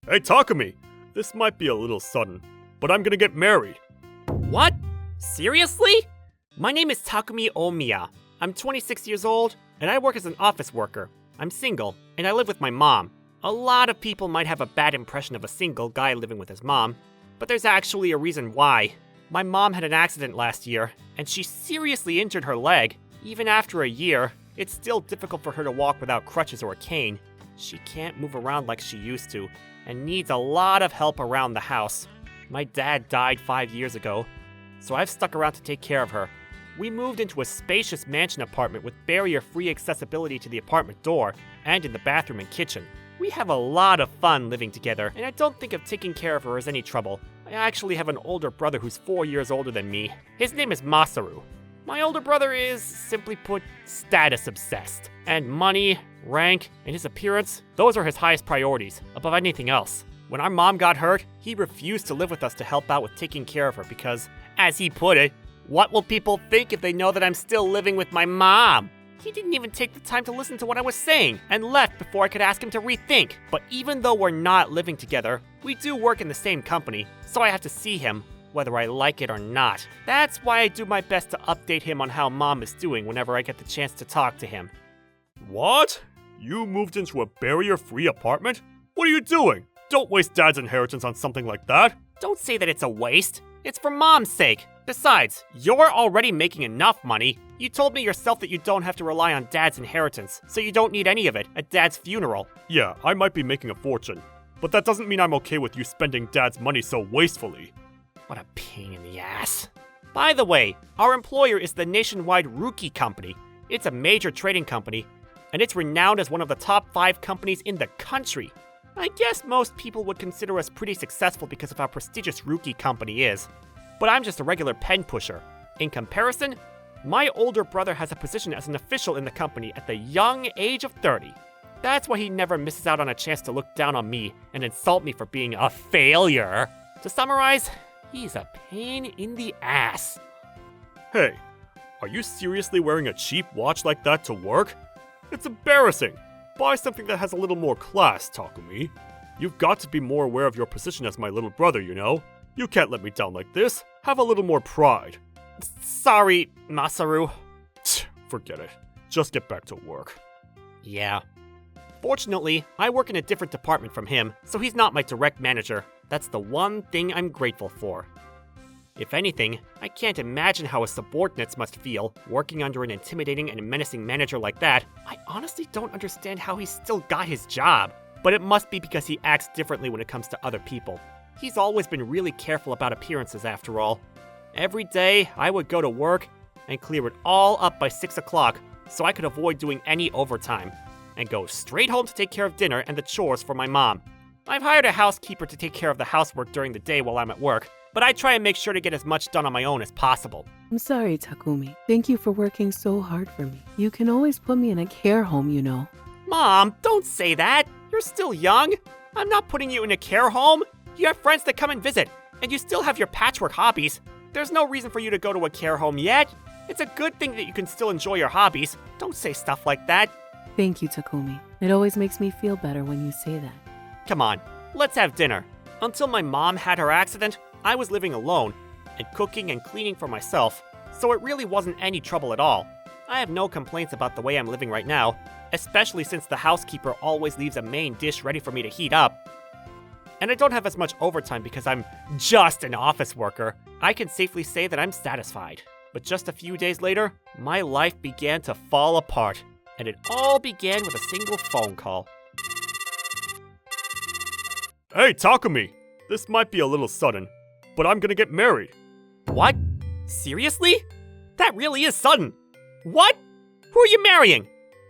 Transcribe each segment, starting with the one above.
Hey, Takumi! This might be a little sudden, but I'm gonna get married. What? Seriously? My name is Takumi Omiya. I'm 26 years old, and I work as an office worker. I'm single, and I live with my mom. A lot of people might have a bad impression of a single guy living with his mom, but there's actually a reason why. My mom had an accident last year, and she seriously injured her leg. Even after a year, it's still difficult for her to walk without crutches or a cane. She can't move around like she used to, and needs a lot of help around the house. My dad died 5 years ago, so I've stuck around to take care of her. We moved into a spacious mansion apartment with barrier-free accessibility to the apartment door and in the bathroom and kitchen. We have a lot of fun living together, and I don't think of taking care of her as any trouble. I actually have an older brother who's 4 years older than me. His name is Masaru. My older brother is, simply put, status obsessed. And money, rank, and his appearance, those are his highest priorities, above anything else. When our mom got hurt, he refused to live with us to help out with taking care of her because, as he put it, what will people think if they know that I'm still living with my mom? He didn't even take the time to listen to what I was saying and left before I could ask him to rethink. But even though we're not living together, we do work in the same company, so I have to see him, whether I like it or not. That's why I do my best to update him on how mom is doing whenever I get the chance to talk to him. What? You moved into a barrier-free apartment? What are you doing? Don't waste Dad's inheritance on something like that. Don't say that it's a waste. It's for mom's sake. Besides, you're already making enough money. You told me yourself that you don't have to rely on Dad's inheritance, so you don't need any of it at Dad's funeral. Yeah, I might be making a fortune, but that doesn't mean I'm okay with you spending Dad's money so wastefully. What a pain in the ass. By the way, our employer is the nationwide Rookie Company. It's a major trading company, and it's renowned as one of the top 5 companies in the country. I guess most people would consider us pretty successful because of how prestigious Rookie Company is. But I'm just a regular pen pusher. In comparison, my older brother has a position as an official in the company at the young age of 30. That's why he never misses out on a chance to look down on me and insult me for being a failure. To summarize, he's a pain in the ass. Hey, are you seriously wearing a cheap watch like that to work? It's embarrassing. Buy something that has a little more class, Takumi. You've got to be more aware of your position as my little brother, you know? You can't let me down like this. Have a little more pride. Sorry, Masaru. Forget it. Just get back to work. Yeah. Fortunately, I work in a different department from him, so he's not my direct manager. That's the one thing I'm grateful for. If anything, I can't imagine how his subordinates must feel working under an intimidating and menacing manager like that. I honestly don't understand how he's still got his job, but it must be because he acts differently when it comes to other people. He's always been really careful about appearances after all. Every day, I would go to work and clear it all up by 6 o'clock so I could avoid doing any overtime, and go straight home to take care of dinner and the chores for my mom. I've hired a housekeeper to take care of the housework during the day while I'm at work, but I try and make sure to get as much done on my own as possible. I'm sorry, Takumi. Thank you for working so hard for me. You can always put me in a care home, you know. Mom, don't say that. You're still young. I'm not putting you in a care home. You have friends that come and visit, and you still have your patchwork hobbies. There's no reason for you to go to a care home yet. It's a good thing that you can still enjoy your hobbies. Don't say stuff like that. Thank you, Takumi. It always makes me feel better when you say that. Come on, let's have dinner. Until my mom had her accident, I was living alone and cooking and cleaning for myself, so it really wasn't any trouble at all. I have no complaints about the way I'm living right now, especially since the housekeeper always leaves a main dish ready for me to heat up. And I don't have as much overtime because I'm just an office worker. I can safely say that I'm satisfied. But just a few days later, my life began to fall apart, and it all began with a single phone call. Hey, Takumi! This might be a little sudden, but I'm gonna get married. What? Seriously? That really is sudden. What? Who are you marrying?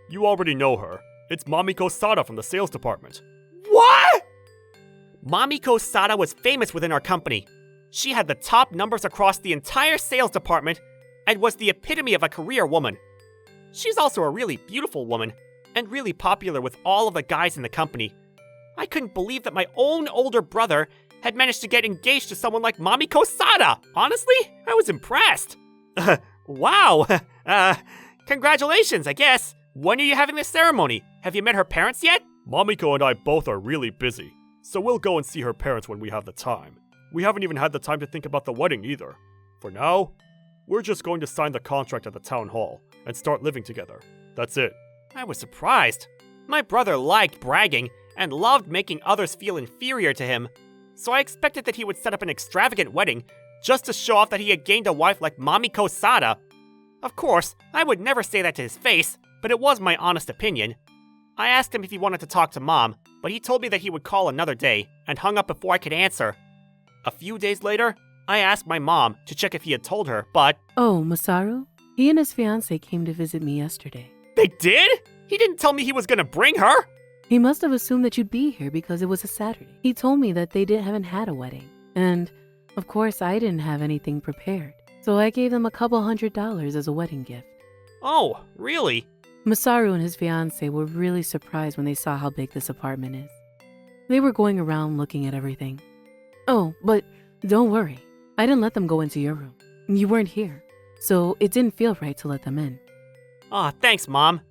You already know her. It's Mamiko Sada from the sales department. What? Mamiko Sada was famous within our company. She had the top numbers across the entire sales department and was the epitome of a career woman. She's also a really beautiful woman and really popular with all of the guys in the company. I couldn't believe that my own older brother had managed to get engaged to someone like Mamiko Sada. Honestly, I was impressed. Wow. Congratulations, I guess. When are you having this ceremony? Have you met her parents yet? Mamiko and I both are really busy, so we'll go and see her parents when we have the time. We haven't even had the time to think about the wedding either. For now, we're just going to sign the contract at the town hall and start living together. That's it. I was surprised. My brother liked bragging and loved making others feel inferior to him, so I expected that he would set up an extravagant wedding just to show off that he had gained a wife like Mamiko Sada. Of course, I would never say that to his face, but it was my honest opinion. I asked him if he wanted to talk to Mom, but he told me that he would call another day, and hung up before I could answer. A few days later, I asked my mom to check if he had told her, but... Oh, Masaru? He and his fiancée came to visit me yesterday. They did? He didn't tell me he was gonna bring her! He must have assumed that you'd be here because it was a Saturday. He told me that they haven't had a wedding. And, of course, I didn't have anything prepared. So I gave them a couple $100 as a wedding gift. Oh, really? Masaru and his fiancée were really surprised when they saw how big this apartment is. They were going around looking at everything. Oh, but don't worry. I didn't let them go into your room. You weren't here, so it didn't feel right to let them in. Aw, thanks, Mom.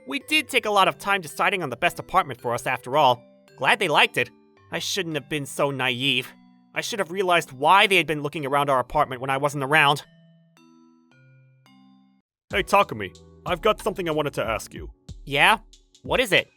We did take a lot of time deciding on the best apartment for us after all. Glad they liked it. I shouldn't have been so naive. I should have realized why they had been looking around our apartment when I wasn't around. Hey Takumi, I've got something I wanted to ask you. Yeah? What is it?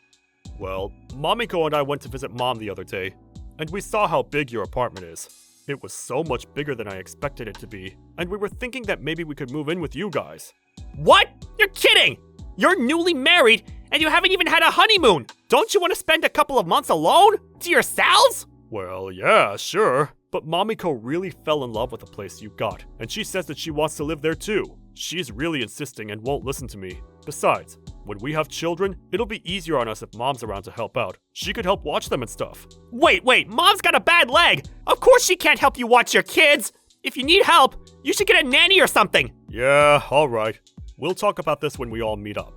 Well, Mamiko and I went to visit Mom the other day, and we saw how big your apartment is. It was so much bigger than I expected it to be, and we were thinking that maybe we could move in with you guys. What? You're kidding! You're newly married, and you haven't even had a honeymoon! Don't you want to spend a couple of months alone? To yourselves? Well, yeah, sure. But Mamiko really fell in love with the place you got, and she says that she wants to live there too. She's really insisting and won't listen to me. Besides, when we have children, it'll be easier on us if Mom's around to help out. She could help watch them and stuff. Wait, Mom's got a bad leg! Of course she can't help you watch your kids! If you need help, you should get a nanny or something! Yeah, alright. We'll talk about this when we all meet up.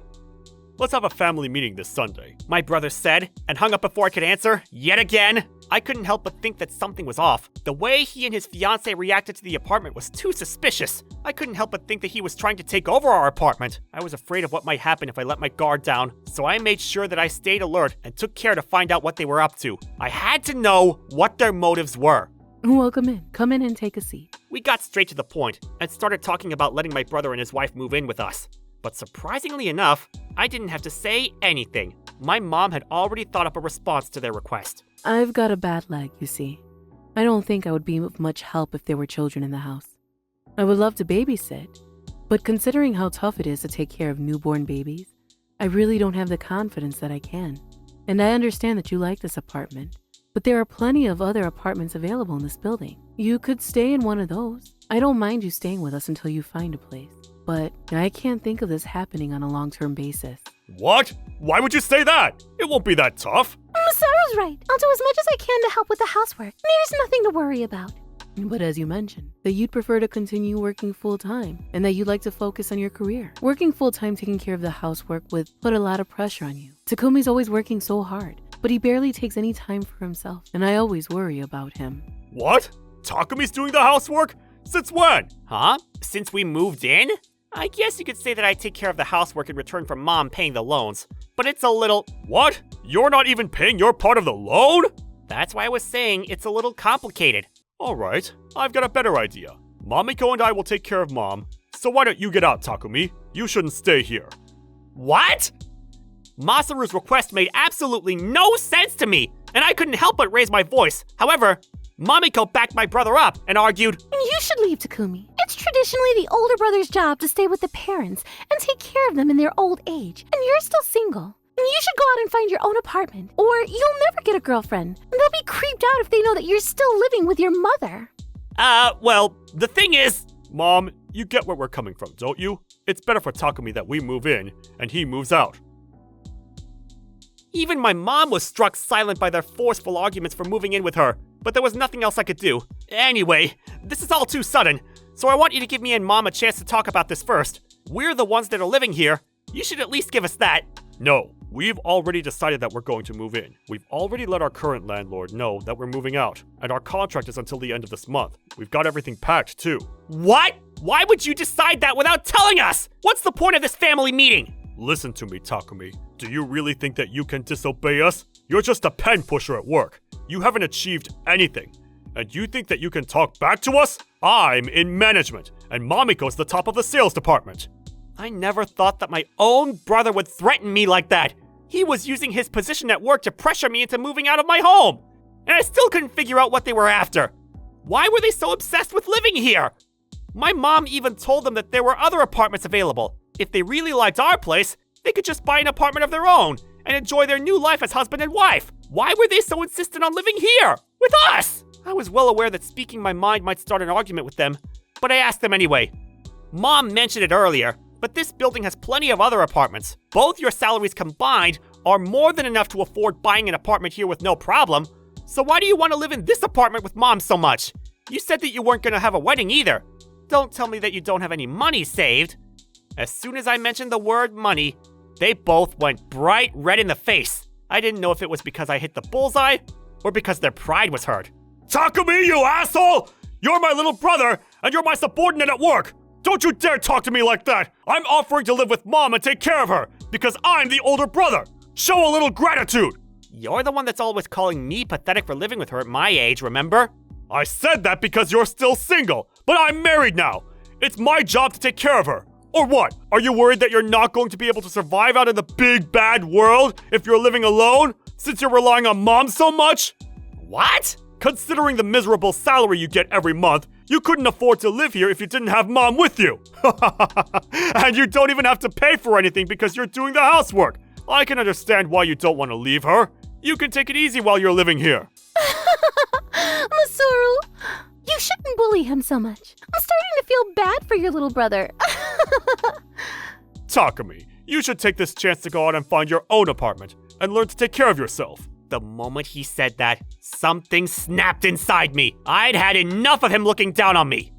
Let's have a family meeting this Sunday. My brother said, and hung up before I could answer, yet again. I couldn't help but think that something was off. The way he and his fiancée reacted to the apartment was too suspicious. I couldn't help but think that he was trying to take over our apartment. I was afraid of what might happen if I let my guard down, so I made sure that I stayed alert and took care to find out what they were up to. I had to know what their motives were. Welcome in. Come in and take a seat. We got straight to the point and started talking about letting my brother and his wife move in with us. But surprisingly enough, I didn't have to say anything. My mom had already thought up a response to their request. I've got a bad leg, you see. I don't think I would be of much help if there were children in the house. I would love to babysit, but considering how tough it is to take care of newborn babies, I really don't have the confidence that I can. And I understand that you like this apartment, but there are plenty of other apartments available in this building. You could stay in one of those. I don't mind you staying with us until you find a place. But I can't think of this happening on a long-term basis. What? Why would you say that? It won't be that tough. Masaru's right. I'll do as much as I can to help with the housework. There's nothing to worry about. But as you mentioned, that you'd prefer to continue working full-time and that you'd like to focus on your career. Working full-time taking care of the housework would put a lot of pressure on you. Takumi's always working so hard, but he barely takes any time for himself, and I always worry about him. What? Takumi's doing the housework? Since when? Huh? Since we moved in? I guess you could say that I take care of the housework in return for Mom paying the loans. But it's a little... What? You're not even paying your part of the loan? That's why I was saying it's a little complicated. Alright, I've got a better idea. Mamiko and I will take care of Mom. So why don't you get out, Takumi? You shouldn't stay here. What? Masaru's request made absolutely no sense to me, and I couldn't help but raise my voice. However, Mamiko backed my brother up and argued, You should leave, Takumi. It's traditionally the older brother's job to stay with the parents and take care of them in their old age, and you're still single. You should go out and find your own apartment, or you'll never get a girlfriend. They'll be creeped out if they know that you're still living with your mother. Well, the thing is... Mom, you get where we're coming from, don't you? It's better for Takumi that we move in, and he moves out. Even my mom was struck silent by their forceful arguments for moving in with her, but there was nothing else I could do. Anyway, this is all too sudden, so I want you to give me and Mom a chance to talk about this first. We're the ones that are living here. You should at least give us that. No, we've already decided that we're going to move in. We've already let our current landlord know that we're moving out, and our contract is until the end of this month. We've got everything packed, too. What? Why would you decide that without telling us? What's the point of this family meeting? Listen to me, Takumi. Do you really think that you can disobey us? You're just a pen pusher at work. You haven't achieved anything. And you think that you can talk back to us? I'm in management, and Mamiko's the top of the sales department. I never thought that my own brother would threaten me like that. He was using his position at work to pressure me into moving out of my home. And I still couldn't figure out what they were after. Why were they so obsessed with living here? My mom even told them that there were other apartments available. If they really liked our place, they could just buy an apartment of their own and enjoy their new life as husband and wife. Why were they so insistent on living here, with us? I was well aware that speaking my mind might start an argument with them, but I asked them anyway. Mom mentioned it earlier, but this building has plenty of other apartments. Both your salaries combined are more than enough to afford buying an apartment here with no problem. So why do you want to live in this apartment with Mom so much? You said that you weren't going to have a wedding either. Don't tell me that you don't have any money saved. As soon as I mentioned the word money, they both went bright red in the face. I didn't know if it was because I hit the bullseye or because their pride was hurt. Takumi, you asshole! You're my little brother, and you're my subordinate at work! Don't you dare talk to me like that! I'm offering to live with Mom and take care of her, because I'm the older brother! Show a little gratitude! You're the one that's always calling me pathetic for living with her at my age, remember? I said that because you're still single, but I'm married now! It's my job to take care of her! Or what? Are you worried that you're not going to be able to survive out in the big bad world if you're living alone, since you're relying on Mom so much? What? Considering the miserable salary you get every month, you couldn't afford to live here if you didn't have Mom with you. And you don't even have to pay for anything because you're doing the housework. I can understand why you don't want to leave her. You can take it easy while you're living here. Masuru, you shouldn't bully him so much. I'm starting to feel bad for your little brother. Takumi, you should take this chance to go out and find your own apartment and learn to take care of yourself. The moment he said that, something snapped inside me. I'd had enough of him looking down on me.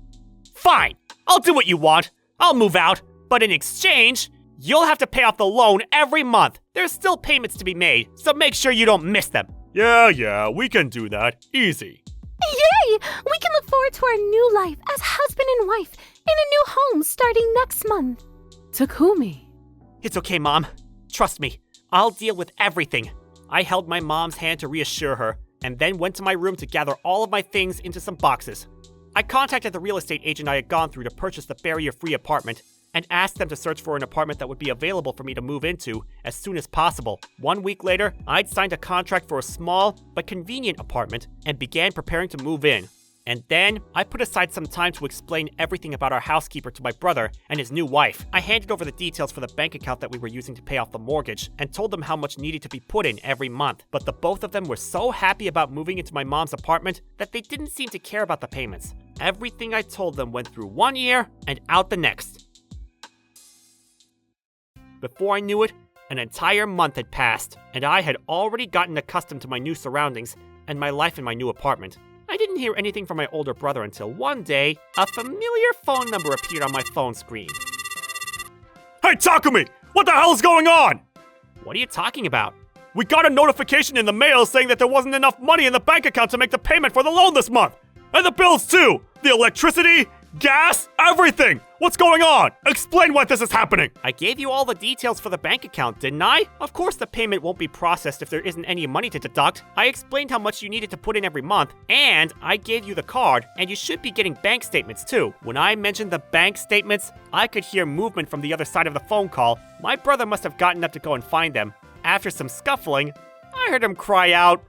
Fine, I'll do what you want. I'll move out. But in exchange, you'll have to pay off the loan every month. There's still payments to be made, so make sure you don't miss them. Yeah, we can do that. Easy. Yay! We can look forward to our new life as husband and wife in a new home starting next month. Takumi. It's okay, Mom. Trust me, I'll deal with everything. I held my mom's hand to reassure her, and then went to my room to gather all of my things into some boxes. I contacted the real estate agent I had gone through to purchase the barrier-free apartment, and asked them to search for an apartment that would be available for me to move into as soon as possible. 1 week later, I'd signed a contract for a small but convenient apartment and began preparing to move in. And then, I put aside some time to explain everything about our housekeeper to my brother and his new wife. I handed over the details for the bank account that we were using to pay off the mortgage, and told them how much needed to be put in every month. But the both of them were so happy about moving into my mom's apartment that they didn't seem to care about the payments. Everything I told them went through 1 ear and out the next. Before I knew it, an entire month had passed, and I had already gotten accustomed to my new surroundings and my life in my new apartment. I didn't hear anything from my older brother until one day, a familiar phone number appeared on my phone screen. Hey, Takumi! What the hell is going on? What are you talking about? We got a notification in the mail saying that there wasn't enough money in the bank account to make the payment for the loan this month! And the bills too! The electricity, gas, everything! What's going on? Explain why this is happening! I gave you all the details for the bank account, didn't I? Of course the payment won't be processed if there isn't any money to deduct. I explained how much you needed to put in every month, and I gave you the card, and you should be getting bank statements too. When I mentioned the bank statements, I could hear movement from the other side of the phone call. My brother must have gotten up to go and find them. After some scuffling, I heard him cry out,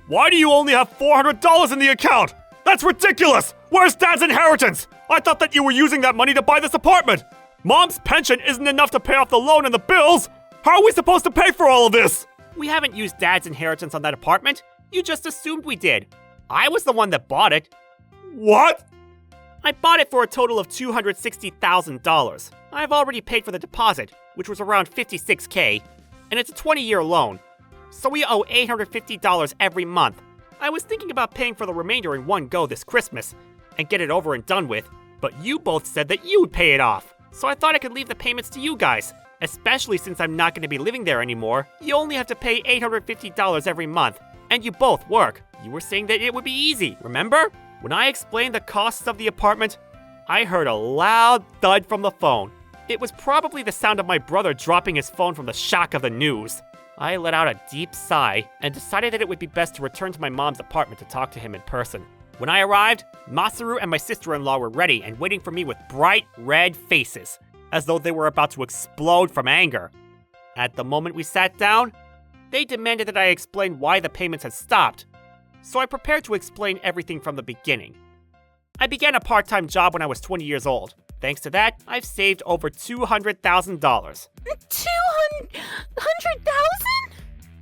Why do you only have $400 in the account? That's ridiculous! Where's Dad's inheritance? I thought that you were using that money to buy this apartment! Mom's pension isn't enough to pay off the loan and the bills! How are we supposed to pay for all of this? We haven't used Dad's inheritance on that apartment. You just assumed we did. I was the one that bought it. What? I bought it for a total of $260,000. I've already paid for the deposit, which was around $56K, and it's a 20-year loan. So we owe $850 every month. I was thinking about paying for the remainder in one go this Christmas and get it over and done with, but you both said that you'd pay it off. So I thought I could leave the payments to you guys, especially since I'm not going to be living there anymore. You only have to pay $850 every month, and you both work. You were saying that it would be easy, remember? When I explained the costs of the apartment, I heard a loud thud from the phone. It was probably the sound of my brother dropping his phone from the shock of the news. I let out a deep sigh and decided that it would be best to return to my mom's apartment to talk to him in person. When I arrived, Masaru and my sister-in-law were ready and waiting for me with bright red faces, as though they were about to explode from anger. At the moment we sat down, they demanded that I explain why the payments had stopped, so I prepared to explain everything from the beginning. I began a part-time job when I was 20 years old. Thanks to that, I've saved over $200,000. 200,000?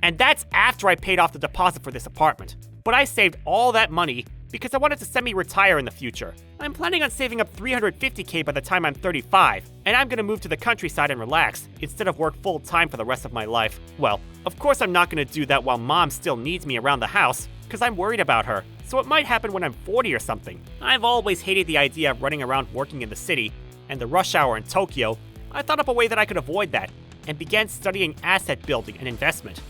And that's after I paid off the deposit for this apartment. But I saved all that money because I wanted to semi-retire in the future. I'm planning on saving up $350K by the time I'm 35, and I'm gonna move to the countryside and relax, instead of work full-time for the rest of my life. Well, of course I'm not gonna do that while Mom still needs me around the house, because I'm worried about her, so it might happen when I'm 40 or something. I've always hated the idea of running around working in the city, and the rush hour in Tokyo. I thought up a way that I could avoid that, and began studying asset building and investment.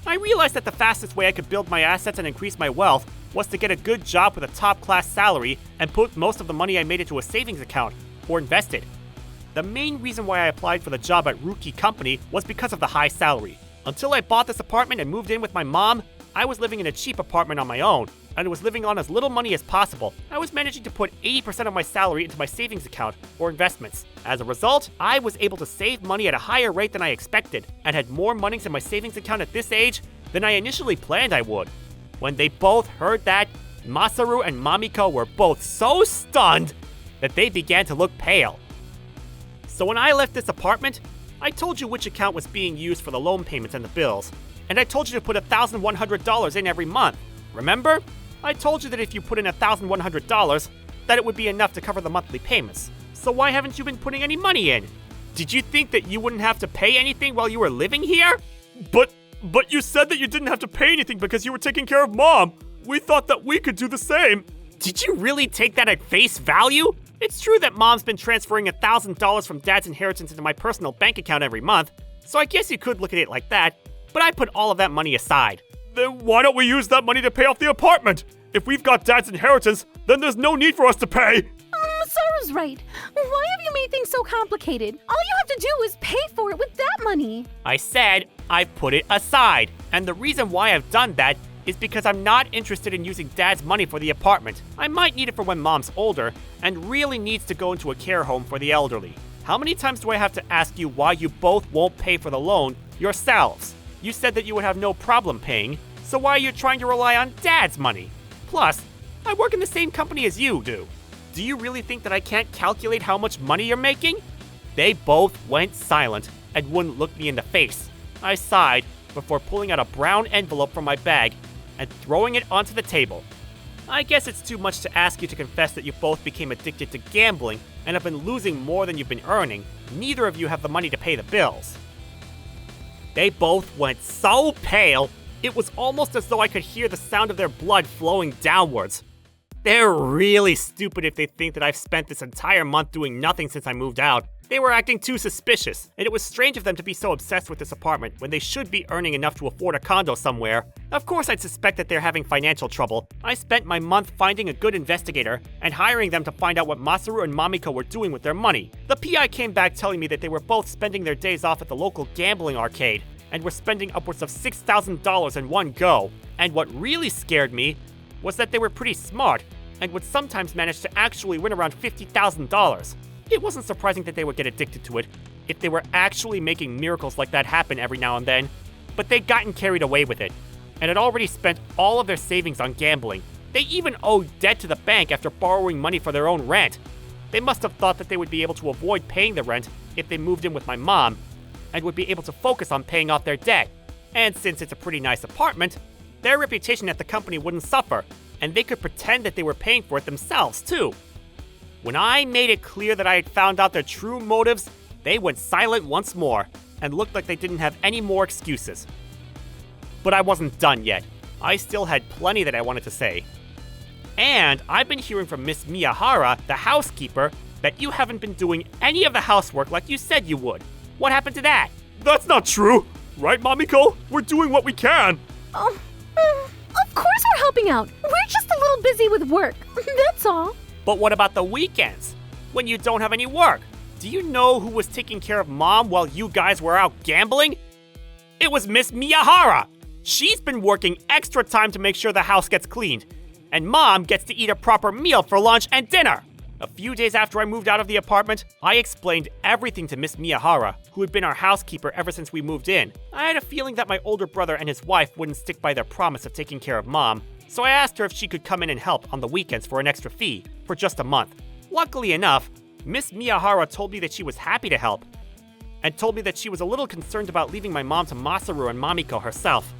I realized that the fastest way I could build my assets and increase my wealth was to get a good job with a top-class salary and put most of the money I made into a savings account, or invest it. The main reason why I applied for the job at Ruki Company was because of the high salary. Until I bought this apartment and moved in with my mom, I was living in a cheap apartment on my own, and was living on as little money as possible. I was managing to put 80% of my salary into my savings account or investments. As a result, I was able to save money at a higher rate than I expected, and had more monies in my savings account at this age than I initially planned I would. When they both heard that, Masaru and Mamiko were both so stunned that they began to look pale. So when I left this apartment, I told you which account was being used for the loan payments and the bills, and I told you to put $1,100 in every month. Remember? I told you that if you put in $1,100, that it would be enough to cover the monthly payments. So why haven't you been putting any money in? Did you think that you wouldn't have to pay anything while you were living here? But you said that you didn't have to pay anything because you were taking care of Mom. We thought that we could do the same. Did you really take that at face value? It's true that Mom's been transferring $1,000 from Dad's inheritance into my personal bank account every month, so I guess you could look at it like that, but I put all of that money aside. Then why don't we use that money to pay off the apartment? If we've got Dad's inheritance, then there's no need for us to pay. Masaru's right. Why have you made things so complicated? All you have to do is pay for it with that money. I said I put it aside, and the reason why I've done that is because I'm not interested in using Dad's money for the apartment. I might need it for when Mom's older, and really needs to go into a care home for the elderly. How many times do I have to ask you why you both won't pay for the loan yourselves? You said that you would have no problem paying, so why are you trying to rely on Dad's money? Plus, I work in the same company as you do. Do you really think that I can't calculate how much money you're making? They both went silent and wouldn't look me in the face. I sighed before pulling out a brown envelope from my bag and throwing it onto the table. I guess it's too much to ask you to confess that you both became addicted to gambling and have been losing more than you've been earning. Neither of you have the money to pay the bills. They both went so pale, it was almost as though I could hear the sound of their blood flowing downwards. They're really stupid if they think that I've spent this entire month doing nothing since I moved out. They were acting too suspicious, and it was strange of them to be so obsessed with this apartment when they should be earning enough to afford a condo somewhere. Of course I'd suspect that they're having financial trouble. I spent my month finding a good investigator and hiring them to find out what Masaru and Mamiko were doing with their money. The PI came back telling me that they were both spending their days off at the local gambling arcade and were spending upwards of $6,000 in one go. And what really scared me was that they were pretty smart and would sometimes manage to actually win around $50,000. It wasn't surprising that they would get addicted to it if they were actually making miracles like that happen every now and then, but they'd gotten carried away with it, and had already spent all of their savings on gambling. They even owed debt to the bank after borrowing money for their own rent. They must have thought that they would be able to avoid paying the rent if they moved in with my mom, and would be able to focus on paying off their debt. And since it's a pretty nice apartment, their reputation at the company wouldn't suffer, and they could pretend that they were paying for it themselves, too. When I made it clear that I had found out their true motives, they went silent once more, and looked like they didn't have any more excuses. But I wasn't done yet. I still had plenty that I wanted to say. And I've been hearing from Miss Miyahara, the housekeeper, that you haven't been doing any of the housework like you said you would. What happened to that? That's not true. Right, Mamiko? We're doing what we can. Of course we're helping out. We're just a little busy with work. That's all. But what about the weekends? When you don't have any work? Do you know who was taking care of Mom while you guys were out gambling? It was Miss Miyahara! She's been working extra time to make sure the house gets cleaned, and Mom gets to eat a proper meal for lunch and dinner. A few days after I moved out of the apartment, I explained everything to Miss Miyahara, who had been our housekeeper ever since we moved in. I had a feeling that my older brother and his wife wouldn't stick by their promise of taking care of Mom, so I asked her if she could come in and help on the weekends for an extra fee, for just a month. Luckily enough, Miss Miyahara told me that she was happy to help, and told me that she was a little concerned about leaving my mom to Masaru and Mamiko herself.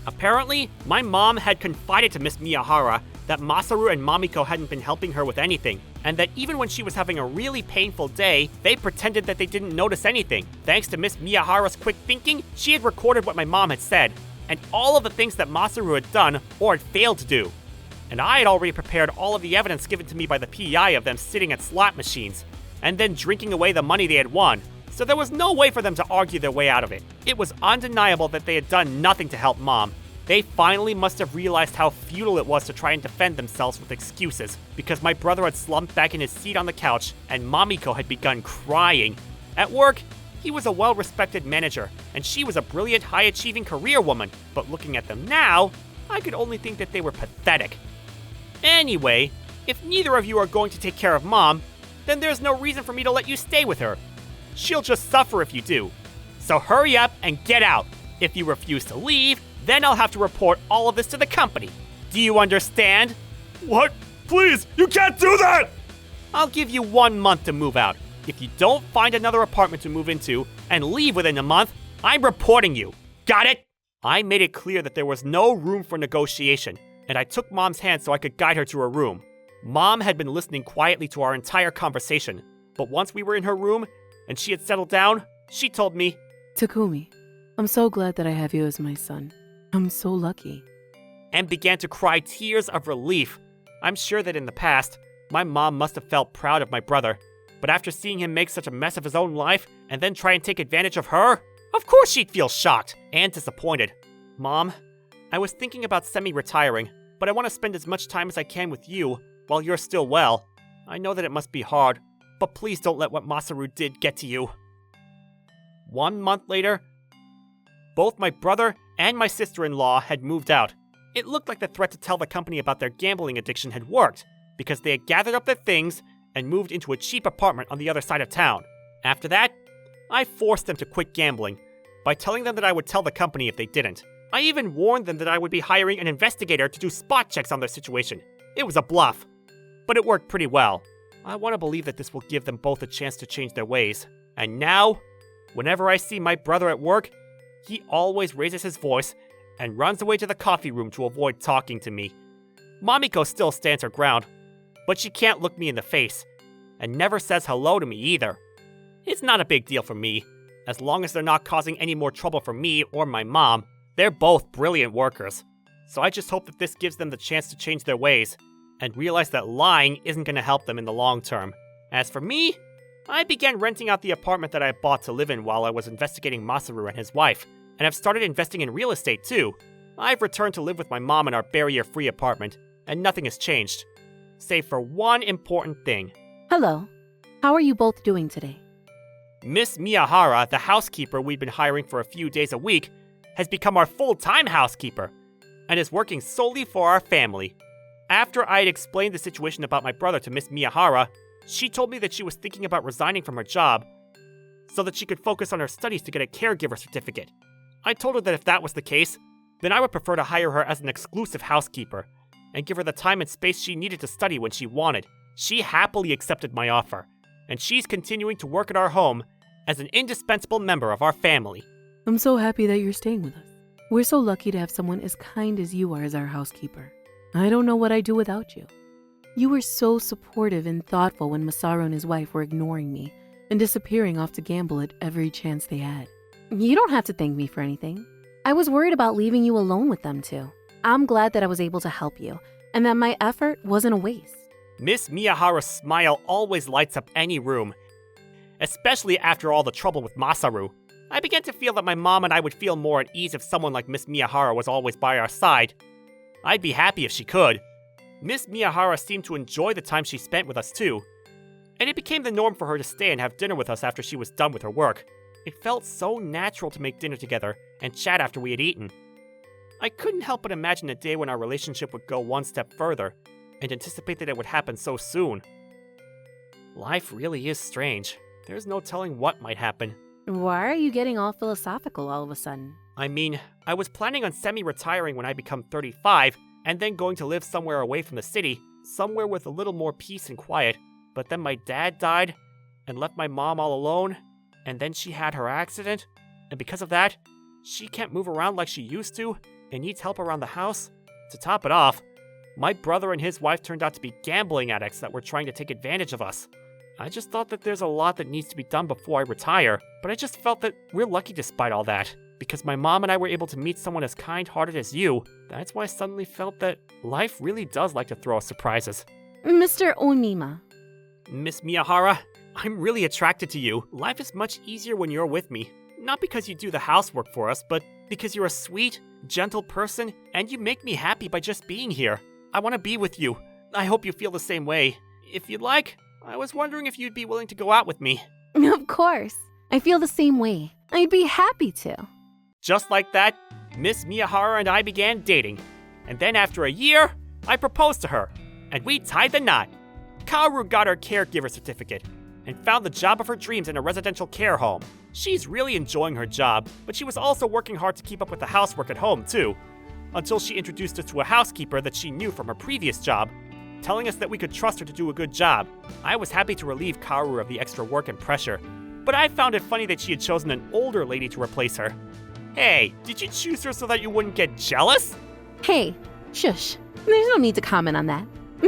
Apparently, my mom had confided to Miss Miyahara that Masaru and Mamiko hadn't been helping her with anything, and that even when she was having a really painful day, they pretended that they didn't notice anything. Thanks to Miss Miyahara's quick thinking, she had recorded what my mom had said, and all of the things that Masaru had done or had failed to do. And I had already prepared all of the evidence given to me by the PI of them sitting at slot machines, and then drinking away the money they had won, so there was no way for them to argue their way out of it. It was undeniable that they had done nothing to help Mom. They finally must have realized how futile it was to try and defend themselves with excuses, because my brother had slumped back in his seat on the couch, and Mamiko had begun crying. At work, he was a well-respected manager, and she was a brilliant, high-achieving career woman, but looking at them now, I could only think that they were pathetic. Anyway, if neither of you are going to take care of Mom, then there's no reason for me to let you stay with her. She'll just suffer if you do. So hurry up and get out. If you refuse to leave, then I'll have to report all of this to the company. Do you understand? What? Please, you can't do that! I'll give you 1 month to move out. If you don't find another apartment to move into and leave within a month, I'm reporting you. Got it? I made it clear that there was no room for negotiation, and I took Mom's hand so I could guide her to her room. Mom had been listening quietly to our entire conversation, but once we were in her room and she had settled down, she told me, Takumi, I'm so glad that I have you as my son. I'm so lucky. And began to cry tears of relief. I'm sure that in the past, my mom must have felt proud of my brother, but after seeing him make such a mess of his own life and then try and take advantage of her, of course she'd feel shocked and disappointed. Mom, I was thinking about semi-retiring, but I want to spend as much time as I can with you while you're still well. I know that it must be hard, but please don't let what Masaru did get to you. 1 month later, both my brother and my sister-in-law had moved out. It looked like the threat to tell the company about their gambling addiction had worked, because they had gathered up their things and moved into a cheap apartment on the other side of town. After that, I forced them to quit gambling by telling them that I would tell the company if they didn't. I even warned them that I would be hiring an investigator to do spot checks on their situation. It was a bluff, but it worked pretty well. I want to believe that this will give them both a chance to change their ways. And now, whenever I see my brother at work, he always raises his voice and runs away to the coffee room to avoid talking to me. Mamiko still stands her ground, but she can't look me in the face, and never says hello to me either. It's not a big deal for me, as long as they're not causing any more trouble for me or my mom. They're both brilliant workers, so I just hope that this gives them the chance to change their ways, and realize that lying isn't going to help them in the long term. As for me, I began renting out the apartment that I bought to live in while I was investigating Masaru and his wife, and I've started investing in real estate too. I've returned to live with my mom in our barrier-free apartment, and nothing has changed, save for one important thing. Hello. How are you both doing today? Miss Miyahara, the housekeeper we'd been hiring for a few days a week, has become our full-time housekeeper, and is working solely for our family. After I had explained the situation about my brother to Miss Miyahara, she told me that she was thinking about resigning from her job so that she could focus on her studies to get a caregiver certificate. I told her that if that was the case, then I would prefer to hire her as an exclusive housekeeper and give her the time and space she needed to study when she wanted. She happily accepted my offer, and she's continuing to work at our home as an indispensable member of our family. I'm so happy that you're staying with us. We're so lucky to have someone as kind as you are as our housekeeper. I don't know what I'd do without you. You were so supportive and thoughtful when Masaru and his wife were ignoring me and disappearing off to gamble at every chance they had. You don't have to thank me for anything. I was worried about leaving you alone with them too. I'm glad that I was able to help you, and that my effort wasn't a waste. Miss Miyahara's smile always lights up any room, especially after all the trouble with Masaru. I began to feel that my mom and I would feel more at ease if someone like Miss Miyahara was always by our side. I'd be happy if she could. Miss Miyahara seemed to enjoy the time she spent with us too, and it became the norm for her to stay and have dinner with us after she was done with her work. It felt so natural to make dinner together and chat after we had eaten. I couldn't help but imagine a day when our relationship would go one step further, and anticipate that it would happen so soon. Life really is strange. There's no telling what might happen. Why are you getting all philosophical all of a sudden? I mean, I was planning on semi-retiring when I become 35, and then going to live somewhere away from the city, somewhere with a little more peace and quiet. But then my dad died, and left my mom all alone, and then she had her accident, and because of that, she can't move around like she used to, and needs help around the house. To top it off, my brother and his wife turned out to be gambling addicts that were trying to take advantage of us. I just thought that there's a lot that needs to be done before I retire, but I just felt that we're lucky despite all that. Because my mom and I were able to meet someone as kind-hearted as you, that's why I suddenly felt that life really does like to throw us surprises. Mr. Onima. Miss Miyahara, I'm really attracted to you. Life is much easier when you're with me. Not because you do the housework for us, but because you're a sweet, gentle person, and you make me happy by just being here. I want to be with you. I hope you feel the same way. If you'd like, I was wondering if you'd be willing to go out with me. Of course. I feel the same way. I'd be happy to. Just like that, Miss Miyahara and I began dating. And then after a year, I proposed to her, and we tied the knot. Kaoru got her caregiver certificate, and found the job of her dreams in a residential care home. She's really enjoying her job, but she was also working hard to keep up with the housework at home, too. Until she introduced us to a housekeeper that she knew from her previous job, telling us that we could trust her to do a good job. I was happy to relieve Kaoru of the extra work and pressure, but I found it funny that she had chosen an older lady to replace her. Hey, did you choose her so that you wouldn't get jealous? Hey, shush. There's no need to comment on that.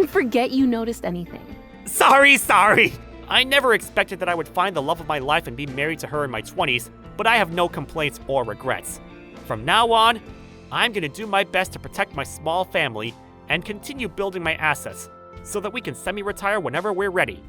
Forget you noticed anything. Sorry. I never expected that I would find the love of my life and be married to her in my 20s, but I have no complaints or regrets. From now on, I'm gonna do my best to protect my small family and continue building my assets so that we can semi-retire whenever we're ready.